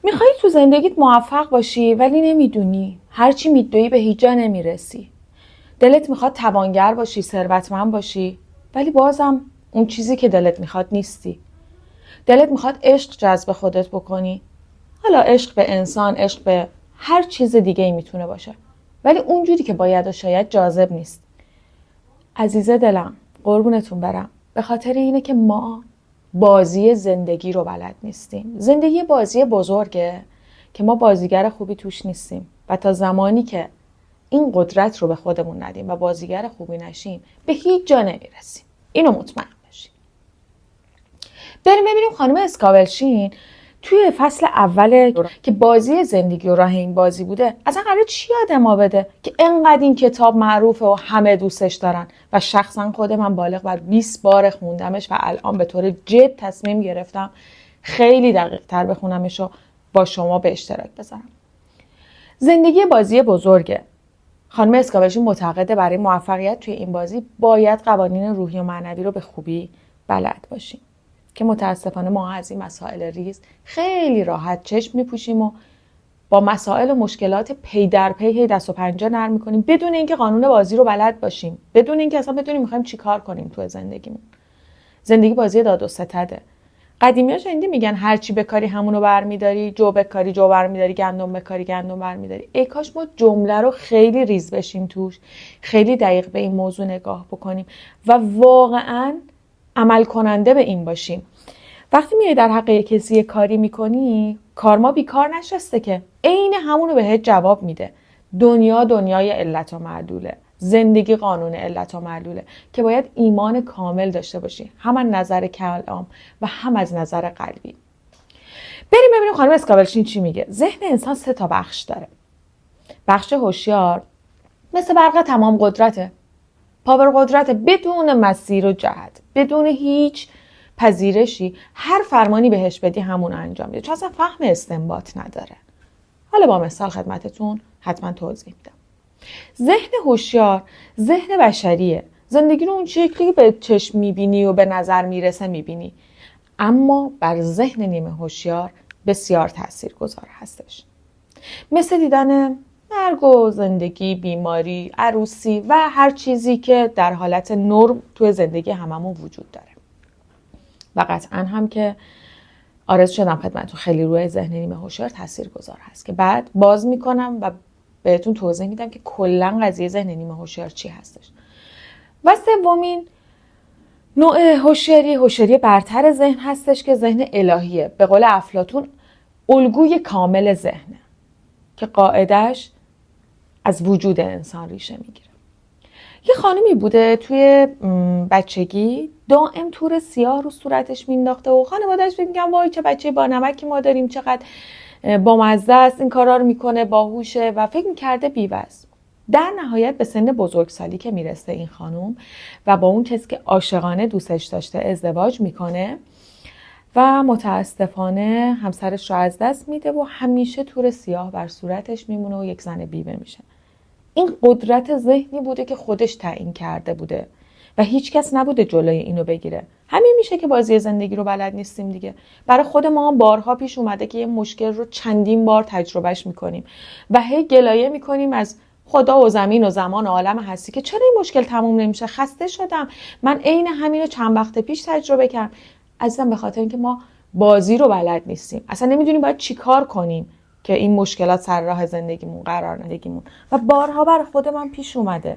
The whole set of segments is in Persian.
میخوایی تو زندگیت موفق باشی ولی نمیدونی. هرچی میدویی به هیچ جا نمیرسی. دلت میخواد توانگر باشی، ثروتمند باشی، ولی بازم اون چیزی که دلت میخواد نیستی. دلت میخواد عشق جذب خودت بکنی. حالا عشق به انسان، عشق به هر چیز دیگه ای میتونه باشه، ولی اونجوری که باید و شاید جاذب نیست. عزیز دلم، قربونتون برم، به خاطر اینه که ما بازی زندگی رو بلد نیستیم. زندگی بازی بزرگه که ما بازیگر خوبی توش نیستیم و تا زمانی که این قدرت رو به خودمون ندیم و بازیگر خوبی نشیم به هیچ جا نمیرسیم. اینو مطمئن باشیم. بریم ببینیم خانم اسکابلشین توی فصل اول که بازی زندگی و راه این بازی بوده اصلا قراره چی یاد ما بده که انقدر این کتاب معروفه و همه دوستش دارن و شخصا خود من بالغ بر 20 بار خوندمش و الان به طور جد تصمیم گرفتم خیلی دقیق تر بخونمش و با شما به اشتراک بذارم. زندگی بازی بزرگه. خانم اسکابلشین معتقده برای موفقیت توی این بازی باید قوانین روحی و معنوی رو به خوبی بلد باشیم که متاسفانه ما از این مسائل ریز خیلی راحت چشم میپوشیم و با مسائل و مشکلات پی در پی دست و پنجه نرم میکنیم بدون اینکه قانون بازی رو بلد باشیم، بدون اینکه اصلا بدونیم میخوایم چی کار کنیم تو زندگیمون. زندگی بازی داد و ستده. قدیمی‌ها شنیدی میگن هر چی بکاری همونو برمیداری، جو بکاری جو برمیداری، گندم بکاری گندم برمیداری. ای کاش ما جمله رو خیلی ریز بشیم توش، خیلی دقیق به این موضوع نگاه بکنیم و واقعاً عمل کننده به این باشیم. وقتی میای در حق کسی کاری میکنی، کارما بیکار نشسته که عین همونو بهت جواب میده. دنیا دنیای علت و معلوله، زندگی قانون علت و معلوله که باید ایمان کامل داشته باشی، هم از نظر کلام و هم از نظر قلبی. بریم ببینیم خانم اسکابلشین چی میگه. ذهن انسان 3 بخش داره. بخش هوشیار مثل برق تمام قدرته، پاور قدرته، بدون مسیر و جهت، بدون هیچ پذیرشی هر فرمانی بهش بدی همون انجام میده، چون اصلا فهم استنباط نداره. حالا با مثال خدمتتون حتما توضیح میدم. ذهن هوشیار ذهن بشریه. زندگی رو اون شکلی به چشم میبینی و به نظر میرسه میبینی، اما بر ذهن نیمه هوشیار بسیار تاثیرگذار هستش. مثل دیدن مرگ و زندگی، بیماری، عروسی و هر چیزی که در حالت نرم توی زندگی هممون وجود داره. و قطعا هم که آرزو شدم خدمتتون خیلی روی ذهن نیمه هوشیار تاثیرگذار هست که بعد باز میکنم و بهتون توضیح میدم که کلا قضیه ذهن نیمه هوشیار چی هستش. و سومین نوع هوشیاری برتر ذهن هستش که ذهن الهیه. به قول افلاطون الگوی کامل ذهنه که قاعدش از وجود انسان ریشه میگیره. یه خانمی بوده توی بچگی دائم تور سیاه رو صورتش مینداخته و خانواده‌اش فکر می‌کردن وای چه بچه با نمکی ما داریم، چقدر بامزه است، این کارا رو میکنه، باهوشه و فکر می‌کرده بی‌وزن. در نهایت به سن بزرگسالی که میرسه این خانم و با اون کسی که عاشقانه دوستش داشته ازدواج میکنه و متاسفانه همسرش رو از دست میده و همیشه تور سیاه بر صورتش میمونه و یک زن بیوه میشه. این قدرت ذهنی بوده که خودش تعیین کرده بوده و هیچ کس نبوده جلوی اینو بگیره. همین میشه که بازی زندگی رو بلد نیستیم دیگه. برای خود ما هم بارها پیش اومده که یه مشکل رو چندین بار تجربهش میکنیم و هی گلایه میکنیم از خدا و زمین و زمان و عالم هستی که چرا این مشکل تموم نمیشه، خسته شدم، من عین همین رو چند وقت پیش تجربه کردم. عزیزم به خاطر اینکه ما بازی رو بلد نیستیم، اصلا نمیدونیم باید چی کار کنیم که این مشکلات سر راه زندگیمون قرار ندگیمون و بارها بر خود من پیش اومده.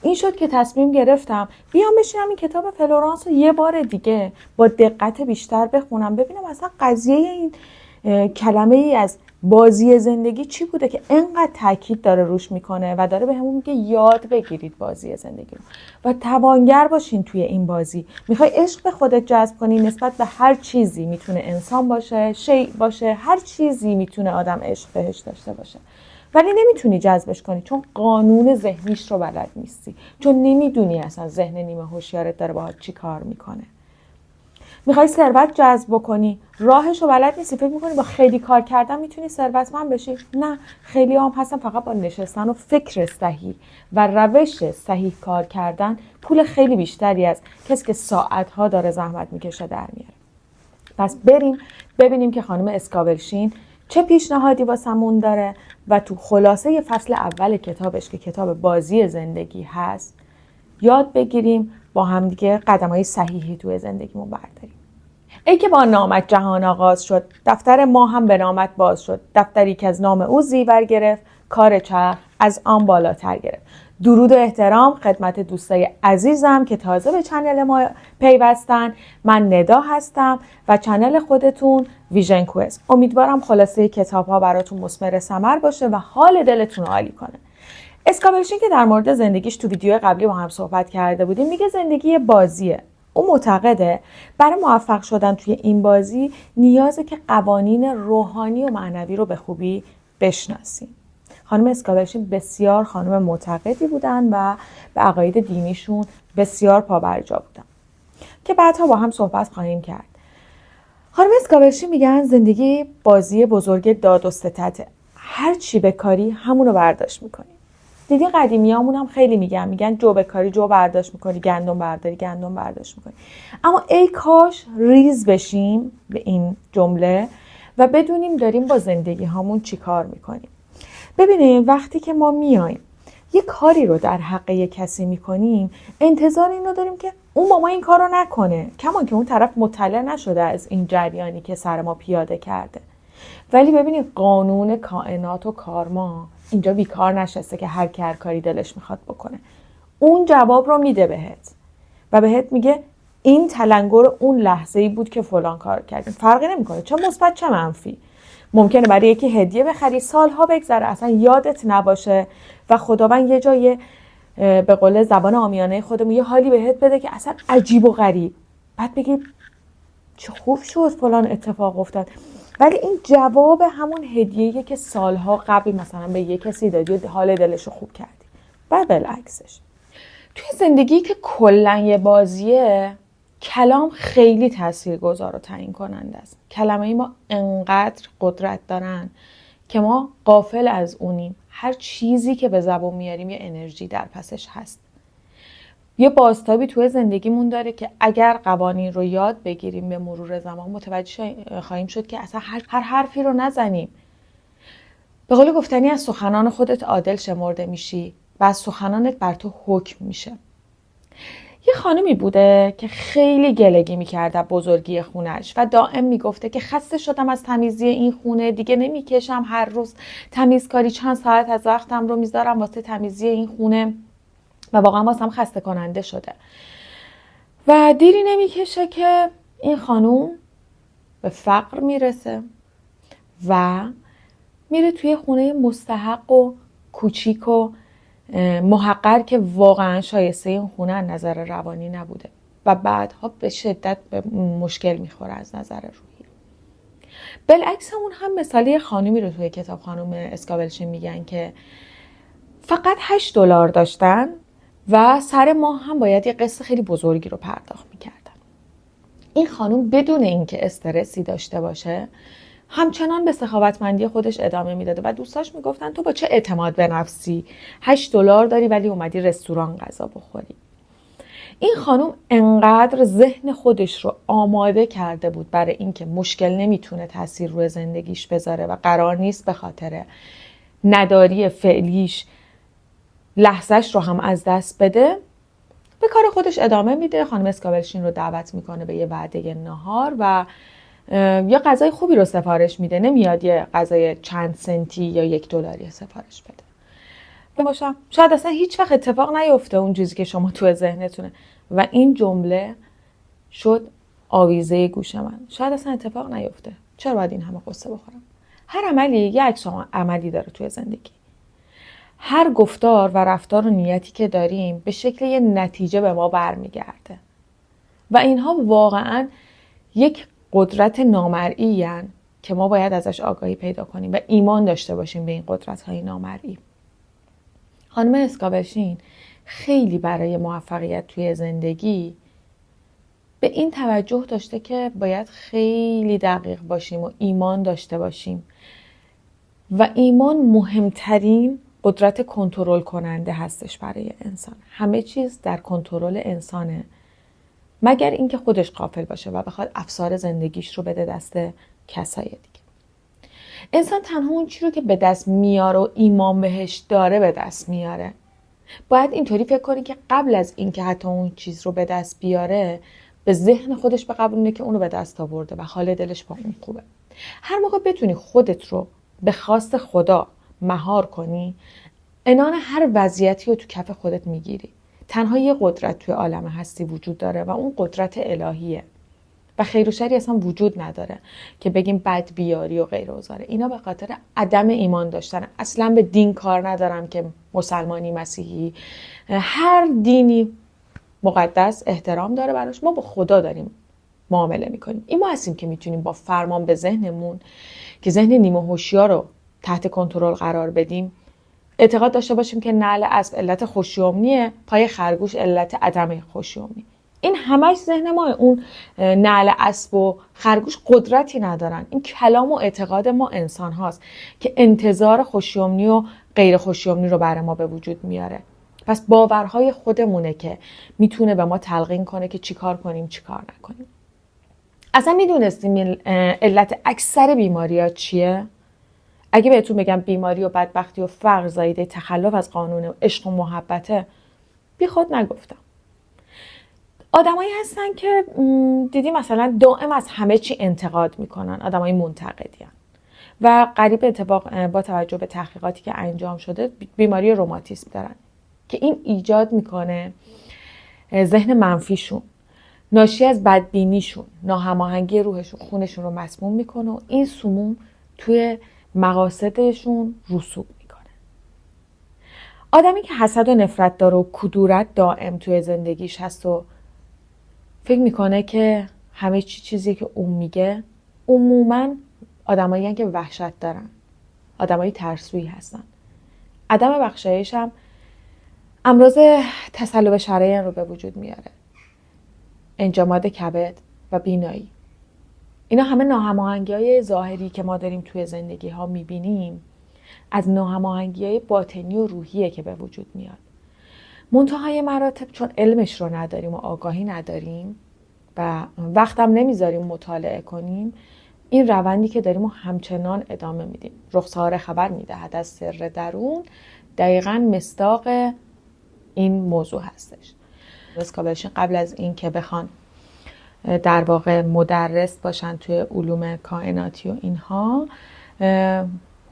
این شد که تصمیم گرفتم بیام بشینم این کتاب فلورانس رو یه بار دیگه با دقت بیشتر بخونم، ببینم اصلا قضیه این کلمه ای از بازی زندگی چی بوده که انقدر تاکید داره روش میکنه و داره به همون میگه یاد بگیرید بازی زندگی رو و توانگر باشین توی این بازی. میخوای عشق به خودت جذب کنی نسبت به هر چیزی، میتونه انسان باشه، شیء باشه، هر چیزی میتونه آدم عشق بهش داشته باشه، ولی نمیتونی جذبش کنی چون قانون ذهنیش رو بلد نیستی، چون نمیدونی اصلا ذهن نیمه هوشیارت داره باهات چی کار میکنه. میخوای ثروت جذب بکنی، راهش رو بلد نیستی، فکر میکنی با خیلی کار کردن میتونی ثروتمند بشی. نه، خیلی هم هستن فقط با نشستن و فکر صحیح و روش صحیح کار کردن پول خیلی بیشتری از کسی که ساعتها داره زحمت میکشه در میاره. پس بریم ببینیم که خانم اسکابلشین چه پیشنهادی واسمون داره و تو خلاصه فصل اول کتابش که کتاب بازی زندگی هست یاد بگیریم با هم دیگه قدم‌های صحیحی توی زندگیمون برداریم. ای که با نامت جهان آغاز شد، دفتر ما هم به نامت باز شد. دفتری که از نام او زیور گرفت، کار چرخ از آن بالاتر گرفت. درود و احترام خدمت دوستای عزیزم که تازه به چنل ما پیوستن. من ندا هستم و چنل خودتون ویژن کوست. امیدوارم خلاصه کتاب‌ها براتون مثمر ثمر باشه و حال دلتون عالی کنه. اسکابلشین که در مورد زندگیش تو ویدیو قبلی با هم صحبت کرده بودیم میگه زندگی بازیه. او معتقده برای موفق شدن توی این بازی نیازه که قوانین روحانی و معنوی رو به خوبی بشناسیم. خانم اسکابلشین بسیار خانم معتقدی بودن و به عقاید دینیشون بسیار پابرجا بودن که بعدها با هم صحبت خواهیم کرد. خانم اسکابلشین میگن زندگی بازی بزرگ داد و ستده. هر چی بکاری همونو برداشت میکنی. دیدی قدیمیامون هم خیلی میگن جو بکاری جو برداشت میکنی، گندم برداری گندم برداشت میکنی. اما ای کاش ریز بشیم به این جمله و بدونیم داریم با زندگی هامون چی کار میکنیم. ببینید وقتی که ما میایم یه کاری رو در حق یک کسی میکنیم انتظار این رو داریم که اون با ما این کار رو نکنه، کمان که اون طرف مطلع نشده از این جریانی که سر ما پیاده کرده. ولی ببینید قانون کائنات و کارما اینجا بیکار نشسته که هر کی هر کاری دلش میخواد بکنه. اون جواب رو میده بهت و بهت میگه این تلنگر اون لحظه‌ای بود که فلان کار کردیم. فرقی نمیکنه چه مثبت چه منفی. ممکنه برای یکی هدیه بخری سالها بگذره اصلا یادت نباشه و خداوند یه جای به قول زبان عامیانه خودمون یه حالی بهت بده که اصلا عجیب و غریب، بعد بگی چه خوب شد فلان اتفاق افتاد. ولی این جواب همون هدیه‌ایه که سالها قبل مثلا به یه کسی دادی و حال دلشو خوب کردی. و بالعکسش توی زندگی که کلاً یه بازیه، کلام خیلی تاثیرگذار و تعیین کننده است. کلمه‌ای ما انقدر قدرت دارن که ما غافل از اونیم. هر چیزی که به زبون میاریم یه انرژی در پسش هست. یه بازتابی توی زندگیمون داره که اگر قوانین رو یاد بگیریم به مرور زمان متوجه خواهیم شد که اصلا هر حرفی رو نزنیم. به قول گفتنی از سخنان خودت عادل شمرده میشی و از سخنانت بر تو حکم میشه. یه خانمی بوده که خیلی گلگی میکرده بزرگی خونش و دائم میگفته که خسته شدم از تمیزی این خونه، دیگه نمیکشم هر روز تمیزکاری، چند ساعت از وقتم رو میذارم واسه تمیزی این خونه و واقعا واسم خسته کننده شده. و دیری نمیکشه که این خانوم به فقر میرسه و میره توی خونه مستحق و کوچیک و محقر که واقعا شایسته این خونه از نظر روانی نبوده و بعدها به شدت به مشکل میخوره از نظر روحی. بالعکس اون هم مثالی خانومی رو توی کتاب خانم اسکابلشین میگن که فقط $8 داشتن و سر ماه هم باید یه قسط خیلی بزرگی رو پرداخت میکردن. این خانوم بدون اینکه استرسی داشته باشه همچنان به سخاوتمندی خودش ادامه میداده و دوستاش میگفتن تو با چه اعتماد به نفسی $8 داری ولی اومدی رستوران غذا بخوری. این خانوم انقدر ذهن خودش رو آماده کرده بود برای اینکه مشکل نمیتونه تاثیر روی زندگیش بذاره و قرار نیست به خاطر نداری فعلیش لحظهش رو هم از دست بده، به کار خودش ادامه میده. خانم اسکابلشین رو دعوت میکنه به یه وعده نهار و یا غذای خوبی رو سفارش میده. نمیاد یه غذای چند سنتی یا $1 سفارش بده. باشم شاید اصلا هیچ وقت اتفاق نیفته اون چیزی که شما تو ذهنتونه و این جمله شد آویزه گوش من. شاید اصلا اتفاق نیفته، چرا باید این همه قصه بخورم؟ هر عملی یه عکس عملی داره توی زندگی. هر گفتار و رفتار و نیتی که داریم به شکل یه نتیجه به ما برمیگرده و اینها واقعاً یک قدرت نامرئی هستند که ما باید ازش آگاهی پیدا کنیم و ایمان داشته باشیم به این قدرت‌های نامرئی. خانم اسکابلشین خیلی برای موفقیت توی زندگی به این توجه داشته که باید خیلی دقیق باشیم و ایمان داشته باشیم و ایمان مهمترین قدرت کنترل کننده هستش برای انسان. همه چیز در کنترل انسانه مگر اینکه خودش غافل باشه و بخواد افسار زندگیش رو بده دست کسای دیگه. انسان تنها اون چی رو که به دست میاره و ایمان بهش داره به دست میاره. باید اینطوری فکر کنی که قبل از اینکه حتی اون چیز رو به دست بیاره، به ذهن خودش بقبولونه که اونو به دست آورده و حال دلش با اون خوبه. هر موقع بتونی خودت رو به خواست خدا مهار کنی، عنان هر وضعیتی رو تو کف خودت میگیری. تنها یه قدرت توی عالم هستی وجود داره و اون قدرت الهیه و خیر و شری اصلا وجود نداره که بگیم بد بیاری و غیر و زاره. اینا به خاطر عدم ایمان داشتن. اصلا به دین کار ندارم که مسلمانی، مسیحی، هر دینی مقدس احترام داره براش. ما با خدا داریم معامله میکنیم. این ما هستیم که میتونیم با فرمان به ذهنمون که ذهن نیمه هوشیار رو تحت کنترل قرار بدیم، اعتقاد داشته باشیم که نعل اسب علت خوشیومنیه، پای خرگوش علت عدم خوشیومنی. این همش ذهن ما. اون نعل اسب و خرگوش قدرتی ندارن. این کلام و اعتقاد ما انسان هاست که انتظار خوشیومنی و غیر خوشیومنی رو برای ما به وجود میاره. پس باورهای خودمونه که میتونه به ما تلقین کنه که چی کار کنیم چی کار نکنیم. اصلا میدونستیم علت اکثر بیماری ها چیه؟ اگه بهتون بگم بیماری و بدبختی و فقر زایده تخلف از قانون عشق و محبته، بی خود نگفتم. آدمایی هستن که دیدی مثلا دائم از همه چی انتقاد میکنن، آدمای منتقدی هن. و قریب اتفاق با توجه به تحقیقاتی که انجام شده بیماری روماتیسم دارن که این ایجاد میکنه ذهن منفیشون ناشی از بدبینیشون ناهماهنگی روحشون خونشون رو مسموم میکنه و این سموم توی مقاصدشون رسوب میکنه. آدمی که حسد و نفرت داره و کدورت دائم توی زندگیش هست و فکر میکنه که همه چیزی که اون میگه، عموماً آدمایی هستن که وحشت دارن، آدمایی ترسویی هستن. عدم بخشایش هم امراض تصلب شرایین رو به وجود میاره، انجماد کبد و بینایی. اینا همه ناهماهنگی‌های ظاهری که ما داریم توی زندگی ها میبینیم، از ناهماهنگی‌های باطنی و روحیه که به وجود میاد. منتهای مراتب چون علمش رو نداریم و آگاهی نداریم و وقتم نمیذاریم مطالعه کنیم، این روندی که داریم و همچنان ادامه میدیم. رخساره خبر میدهد از سر درون، دقیقاً مصداق این موضوع هستش. اسکابلشن قبل از این که بخوان در واقع مدرس باشن توی علوم کائناتی و اینها،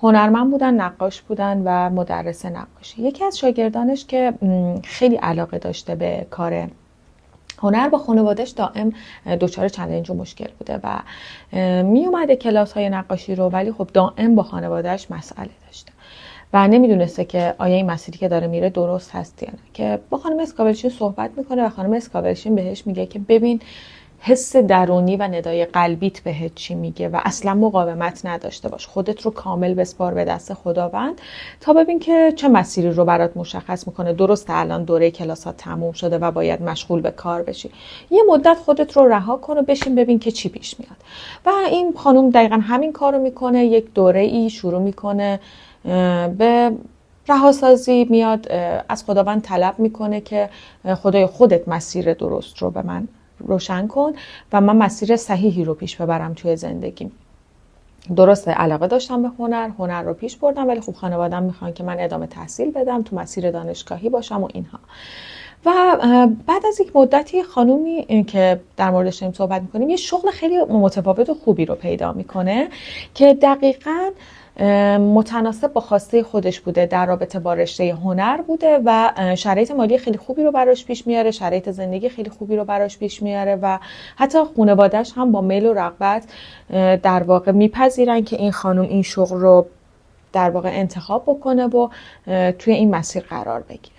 هنرمند بودن، نقاش بودن و مدرس نقاشی. یکی از شاگردانش که خیلی علاقه داشته به کار هنر، با خانواده‌اش دائم دچار چالش و مشکل بوده و می اومده کلاس های نقاشی رو، ولی خب دائم با خانواده‌اش مسئله داشته و نمیدونسته که آیا این مسیری که داره میره درست هست یا نه. که با خانم اسکابلشین صحبت میکنه و خانم اسکابلشین بهش میگه که ببین حس درونی و ندای قلبیت بهت چی میگه و اصلا مقاومت نداشته باش، خودت رو کامل بسپار به دست خداوند تا ببین که چه مسیری رو برات مشخص میکنه. درسته الان دوره کلاسات تموم شده و باید مشغول به کار بشی، یه مدت خودت رو رها کن و بشین ببین که چی پیش میاد. و این خانم دقیقا همین کارو میکنه. یک دوره ای شروع میکنه به رهاسازی، میاد از خداوند طلب میکنه که خدای خودت مسیر درست رو به من روشن کن و من مسیر صحیحی رو پیش ببرم توی زندگیم. درسته علاقه داشتم به هنر رو پیش بردم، ولی خب خانواده‌ام میخوان که من ادامه تحصیل بدم، تو مسیر دانشگاهی باشم و اینها. و بعد از یک مدتی خانومی که در موردش داریم صحبت میکنیم یه شغل خیلی متفاوت و خوبی رو پیدا میکنه که دقیقاً متناسب با خواسته خودش بوده، در رابطه با رشته هنر بوده و شرایط مالی خیلی خوبی رو براش پیش میاره، شرایط زندگی خیلی خوبی رو براش پیش میاره و حتی خانواده‌اش هم با میل و رغبت در واقع میپذیرن که این خانم این شغل رو در واقع انتخاب بکنه و توی این مسیر قرار بگیره.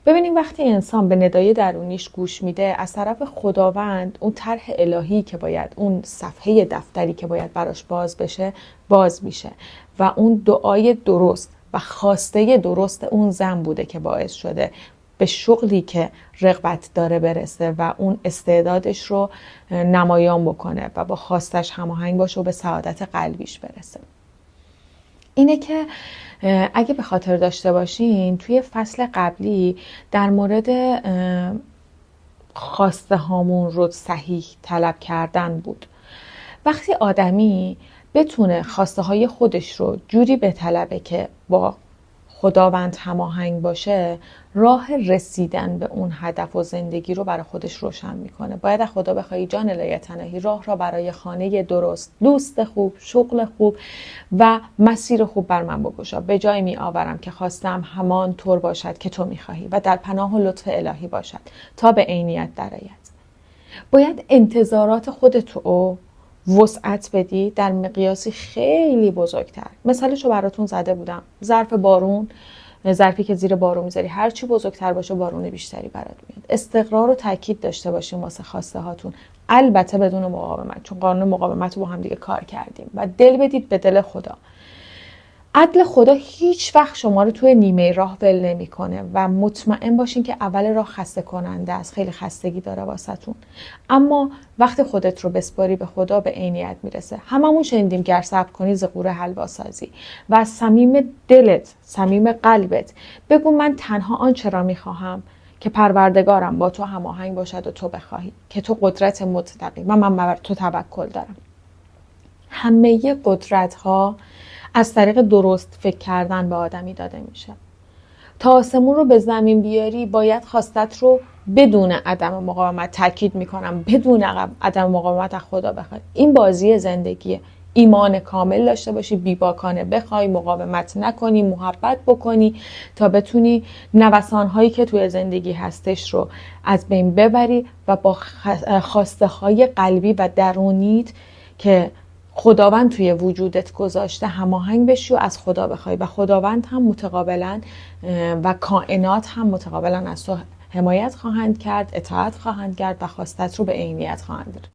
ببینیم وقتی انسان به ندای درونیش گوش میده، از طرف خداوند اون طرح الهی که باید، اون صفحه دفتری که باید براش باز بشه باز میشه و اون دعای درست و خواسته درست اون زن بوده که باعث شده به شغلی که رغبت داره برسه و اون استعدادش رو نمایان بکنه و با خواستش هماهنگ باشه و به سعادت قلبیش برسه. اینه که اگه به خاطر داشته باشین توی فصل قبلی در مورد خواسته هامون رو صحیح طلب کردن بود. وقتی آدمی بتونه خواسته های خودش رو جوری بطلبه که با خداوند هماهنگ باشه، راه رسیدن به اون هدف و زندگی رو برای خودش روشن میکنه. باید از خدا بخوای جان لایتناهی راه را برای خانه درست، دوست خوب، شغل خوب و مسیر خوب بر من بگشا. به جای می آورم که خواستم همان طور باشد که تو میخواهی و در پناه و لطف الهی باشد تا به عینیت درآید. باید انتظارات خودتو وسعت بدی در مقیاسی خیلی بزرگتر. مثالشو براتون زده بودم. ظرف بارون، ظرفی که زیر بارون میذاری، هر چی بزرگتر باشه بارون بیشتری برات میاد. استقرار و تاکید داشته باشین واسه خواسته هاتون، البته بدون مقاومت، چون قانون مقاومت رو با هم دیگه کار کردیم. و دل بدید به دل خدا. عدل خدا هیچ وقت شما رو توی نیمه راه ول نمیکنه و مطمئن باشین که اول راه خسته کننده است، خیلی خستگی داره واسهتون، اما وقتی خودت رو بسپاری به خدا به عینیت میرسه. هممون شنیدیم گر صبر کنی ز غوره حلوا سازی. و از صمیم دلت، صمیم قلبت بگو من تنها آنچه را میخواهم که پروردگارم با تو هماهنگ باشد و تو بخواهی، که تو قدرت مطلقی و من بر تو توکل دارم. همه قدرت ها از طریق درست فکر کردن به آدمی داده میشه. تا آسمون رو به زمین بیاری باید خواستت رو بدون عدم مقاومت، تاکید میکنم بدون عدم مقاومت از خدا بخوای. این بازی زندگیه. ایمان کامل داشته باشی، بیباکانه بخوای، مقاومت نکنی، محبت بکنی تا بتونی نوسان‌هایی که توی زندگی هستش رو از بین ببری و با خواسته های قلبی و درونیت که خداوند توی وجودت گذاشته هماهنگ بشی و از خدا بخوای و خداوند هم متقابلا و کائنات هم متقابلا از تو حمایت خواهند کرد، اطاعت خواهند کرد و خواستت رو به عینیت خواهند